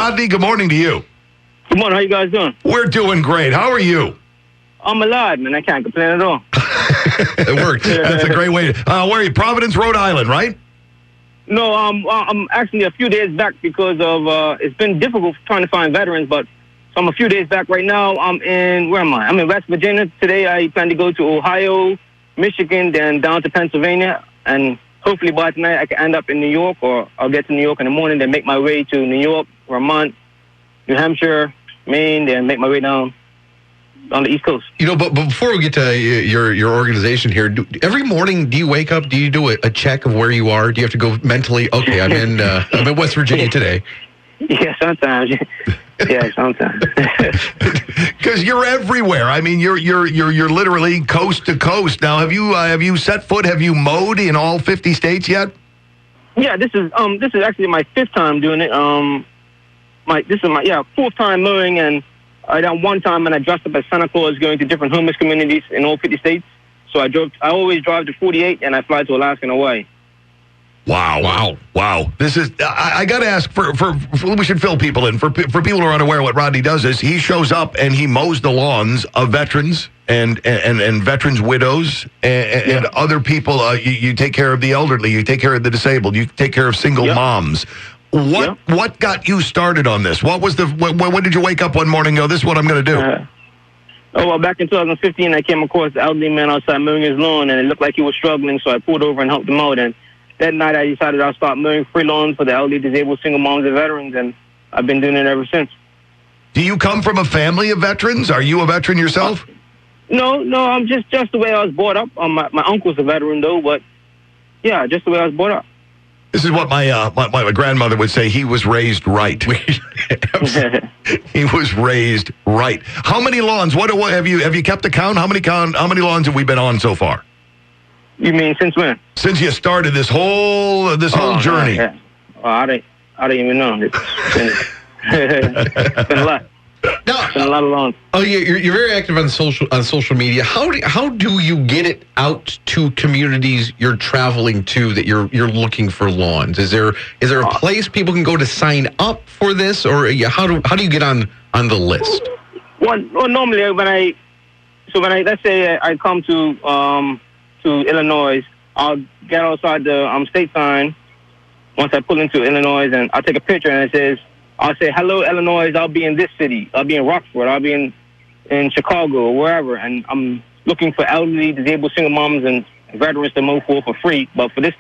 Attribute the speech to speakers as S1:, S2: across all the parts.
S1: Rodney, good morning to you.
S2: Good morning. How you guys doing?
S1: We're doing great. How are you?
S2: I'm alive, man. I can't complain at all.
S1: It worked. That's a great way. Where are you? Providence, Rhode Island, right?
S2: No, I'm actually a few days back because of it's been difficult trying to find veterans, but so I'm a few days back right now. Where am I? I'm in West Virginia. Today I plan to go to Ohio, Michigan, then down to Pennsylvania, and hopefully by tonight I can end up in New York, or I'll get to New York in the morning, then make my way to New York, Vermont, New Hampshire, Maine, then make my way down on the East Coast.
S3: You know, but before we get to your organization here, every morning do you wake up? Do you do a check of where you are? Do you have to go mentally? Okay, I'm in West Virginia today.
S2: Yeah, sometimes. Yeah, sometimes.
S1: Because you're everywhere. I mean, you're literally coast to coast. Now, have you set foot? Have you mowed in all 50 states yet?
S2: Yeah, this is actually my fifth time doing it. This is my fourth time mowing, and I done one time when I dressed up as Santa Claus going to different homeless communities in all 50 states. So I always drive to 48, and I fly to Alaska and Hawaii.
S1: Wow. This is, I got to ask, we should fill people in. For people who are unaware, what Rodney does is he shows up and he mows the lawns of veterans and veterans' widows and other people. You take care of the elderly, you take care of the disabled, you take care of single moms. What got you started on this? What was when did you wake up one morning and go, this is what I'm going to do?
S2: Well, back in 2015, I came across the elderly man outside mowing his lawn, and it looked like he was struggling, so I pulled over and helped him out. And that night, I decided I'll start mowing free lawns for the elderly, disabled, single moms, and veterans, and I've been doing it ever since.
S1: Do you come from a family of veterans? Are you a veteran yourself?
S2: No, I'm just the way I was brought up. My uncle's a veteran, though, but yeah, just the way I was brought up.
S1: This is what my grandmother would say. He was raised right. He was raised right. How many lawns? What have you kept the count? How many lawns have we been on so far?
S2: You mean since when?
S1: Since you started this whole journey.
S2: Yeah. Well, I didn't even know. It's been a lot.
S3: Now,
S2: been a lot of lawns.
S3: Oh, yeah, you're very active on social media. How do you get it out to communities you're traveling to that you're looking for lawns? Is there a place people can go to sign up for this, or how do you get on the list?
S2: Well, normally when I let's say I come to Illinois, I'll get outside the state sign once I pull into Illinois, and I'll take a picture and it says, I'll say, hello, Illinois, I'll be in this city. I'll be in Rockford. I'll be in Chicago or wherever. And I'm looking for elderly, disabled, single moms and veterans to mow for free. But for this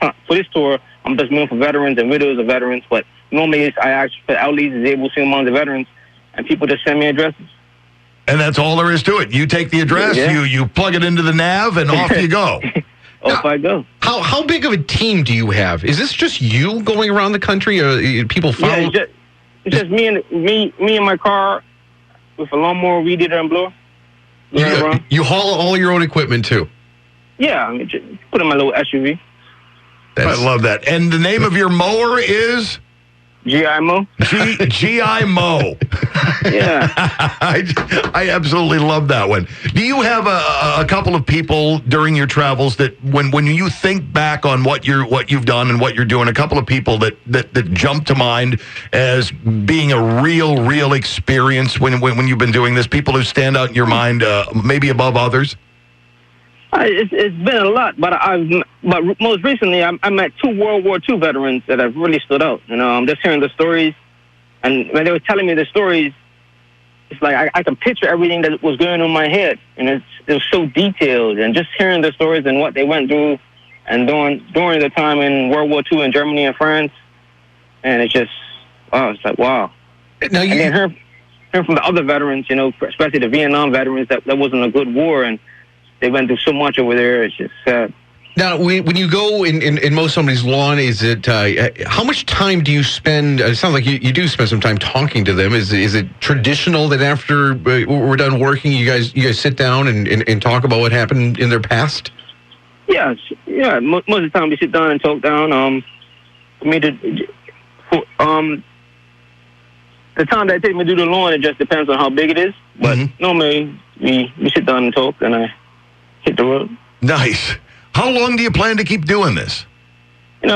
S2: tour, I'm just mowing for veterans and widows of veterans. But normally I ask for elderly, disabled, single moms and veterans, and people just send me addresses.
S1: And that's all there is to it. You take the address, you plug it into the nav, and off you go.
S2: Off I go.
S3: How big of a team do you have? Is this just you going around the country, or people follow?
S2: Yeah, it's just me in my car with a lawnmower, weed eater, and blower.
S3: You haul all your own equipment too?
S2: Yeah, I mean, just put in my little SUV.
S1: I love that. And the name of your mower is?
S2: G.I. Mow.
S1: G.I. Mow.
S2: Yeah.
S1: I absolutely love that one. Do you have a couple of people during your travels that when you think back on what you've done and what you're doing, a couple of people that jump to mind as being a real experience when you've been doing this, people who stand out in your mind maybe above others?
S2: It's been a lot, but most recently I met two World War II veterans that have really stood out. I'm just hearing the stories, and when they were telling me the stories, it's like I can picture everything that was going on in my head, and it was so detailed. And just hearing the stories and what they went through, and during the time in World War II in Germany and France, and it's just it's like wow.
S3: Now
S2: and then hearing from the other veterans, especially the Vietnam veterans, that wasn't a good war, and they went through so much over there. It's just sad.
S3: Now, when you go and mow somebody's lawn, is it how much time do you spend? It sounds like you do spend some time talking to them. Is it traditional that after we're done working, you guys sit down and talk about what happened in their past?
S2: Yeah. Most of the time we sit down and talk down. The time that it takes me to do the lawn, it just depends on how big it is. But normally we sit down and talk, and I hit the road.
S1: Nice. How long do you plan to keep doing this?
S2: As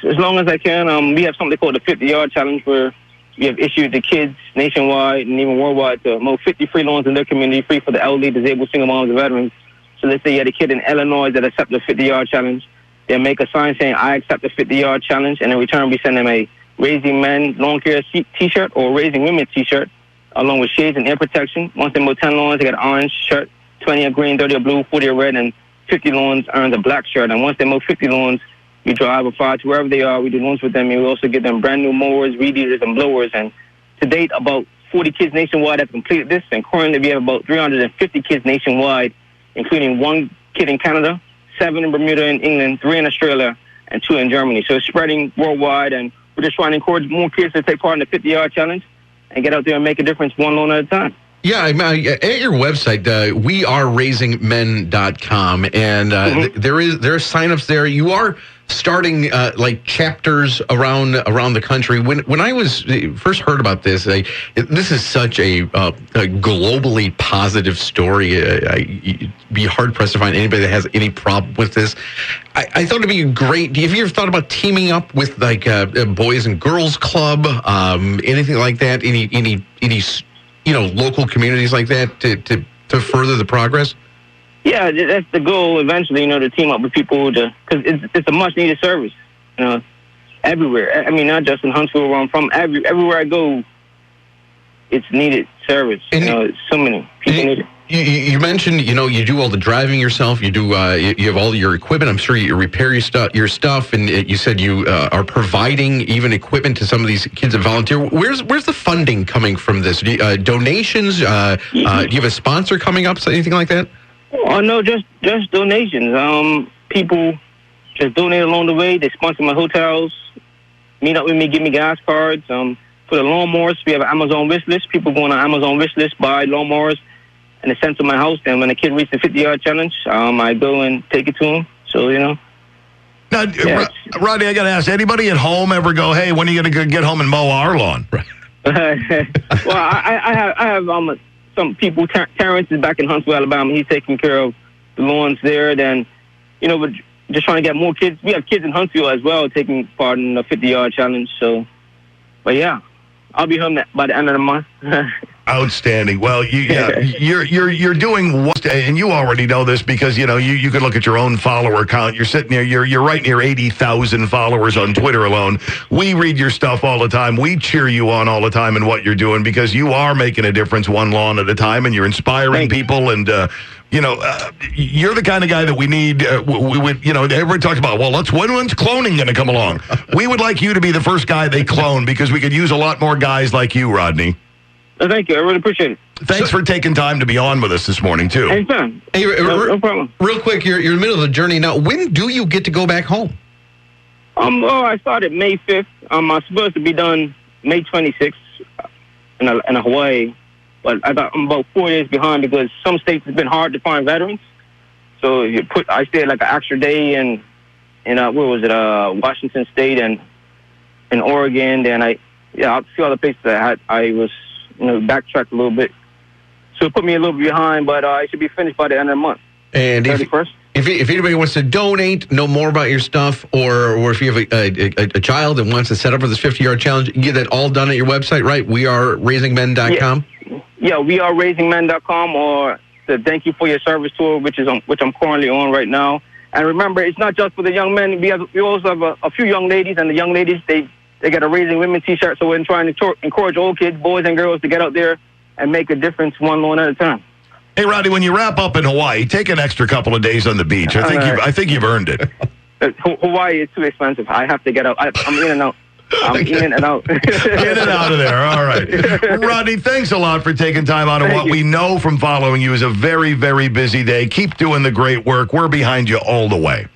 S2: long as I can. We have something called the 50-yard challenge where we have issued to kids nationwide and even worldwide to mow 50 free lawns in their community, free for the elderly, disabled, single moms, and veterans. So let's say you had a kid in Illinois that accepted the 50-yard challenge. They'll make a sign saying, I accept the 50-yard challenge, and in return we send them a Raising Men Lawn Care T-shirt or Raising Women T-shirt, along with shades and air protection. Once they mow 10 lawns, they get an orange shirt, 20 a green, 30 a blue, 40 a red, and 50 lawns earns a black shirt. And once they mow 50 lawns, we drive a fire to wherever they are. We do lawns with them, and we also give them brand new mowers, weed eaters, and blowers. And to date, about 40 kids nationwide have completed this, and currently we have about 350 kids nationwide, including 1 kid in Canada, 7 in Bermuda and England, 3 in Australia, and 2 in Germany. So it's spreading worldwide, and we're just trying to encourage more kids to take part in the 50-yard challenge and get out there and make a difference one lawn at a time.
S3: Yeah, at your website, weareraisingmen.com, and there are signups there. You are starting like chapters around the country. When I was first heard about this, this is such a globally positive story. It'd be hard pressed to find anybody that has any problem with this. I thought it'd be great. Have you ever thought about teaming up with like a Boys and Girls Club, anything like that? Any local communities like that to further the progress?
S2: Yeah, that's the goal eventually, to team up with people because it's a much-needed service, everywhere. I mean, not just in Huntsville where I'm from. Everywhere I go, it's needed service. And so many people need it.
S3: You mentioned, you do all the driving yourself. You do, you have all your equipment. I'm sure you repair your stuff. And you said you are providing even equipment to some of these kids that volunteer. Where's the funding coming from this? Donations? Do you have a sponsor coming up? Anything like that?
S2: Oh no, just donations. People just donate along the way. They sponsor my hotels, meet up with me, give me gas cards. For the lawnmowers, we have an Amazon wish list. People go on an Amazon wish list, buy lawnmowers, and it's sent to my house. And when the kid reaches the 50-yard challenge, I go and take it to him. So Now,
S1: Rodney, I got to ask: anybody at home ever go, "Hey, when are you going to get home and mow our lawn?"
S2: Well, I have some people. Terrence is back in Huntsville, Alabama. He's taking care of the lawns there. Then, we're just trying to get more kids. We have kids in Huntsville as well taking part in the 50-yard challenge. So, but yeah, I'll be home by the end of the month.
S1: Outstanding. Well, you're doing what, and you already know this because you can look at your own follower count. You're sitting there. You're right near 80,000 followers on Twitter alone. We read your stuff all the time. We cheer you on all the time in what you're doing because you are making a difference one lawn at a time, and you're inspiring people. And you're the kind of guy that we need. Everybody talks about, when's cloning going to come along? We would like you to be the first guy they clone because we could use a lot more guys like you, Rodney.
S2: Thank you. I really appreciate it.
S1: Thanks for taking time to be on with us this morning, too.
S2: Anytime.
S3: Hey,
S2: no problem.
S3: Real quick, you're in the middle of the journey now. When do you get to go back home?
S2: I started May 5th. I'm supposed to be done May 26th in Hawaii, but I'm about 4 years behind because some states it's been hard to find veterans. So I stayed like an extra day in where was it? Washington State and in Oregon. Then a few other places that I was. Backtracked a little bit. So it put me a little bit behind, but I should be finished by the end of the month.
S3: And
S2: 31st.
S3: If anybody wants to donate, know more about your stuff, or if you have a child that wants to set up for this 50-yard challenge, you get that all done at your website, right? weareraisingmen.com?
S2: Yeah, weareraisingmen.com, or the Thank You for Your Service tour, which I'm currently on right now. And remember, it's not just for the young men. We also have a few young ladies, and the young ladies, they got a Raising Women T-shirt, so we're trying to encourage all kids, boys and girls, to get out there and make a difference one lawn at a time.
S1: Hey, Rodney, when you wrap up in Hawaii, take an extra couple of days on the beach. I think you've earned it.
S2: Hawaii is too expensive. I have to get out. I'm in and out. In and out.
S1: In and out of there. All right. Rodney, thanks a lot for taking time out of what we know from following you is a very, very busy day. Keep doing the great work. We're behind you all the way.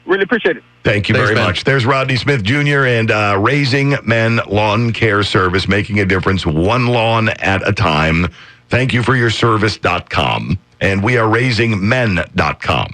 S2: Really appreciate it.
S1: Thank you very much. There's Rodney Smith Jr. and Raising Men Lawn Care Service, making a difference one lawn at a time. Thank you for your service.com. And we are raisingmen.com.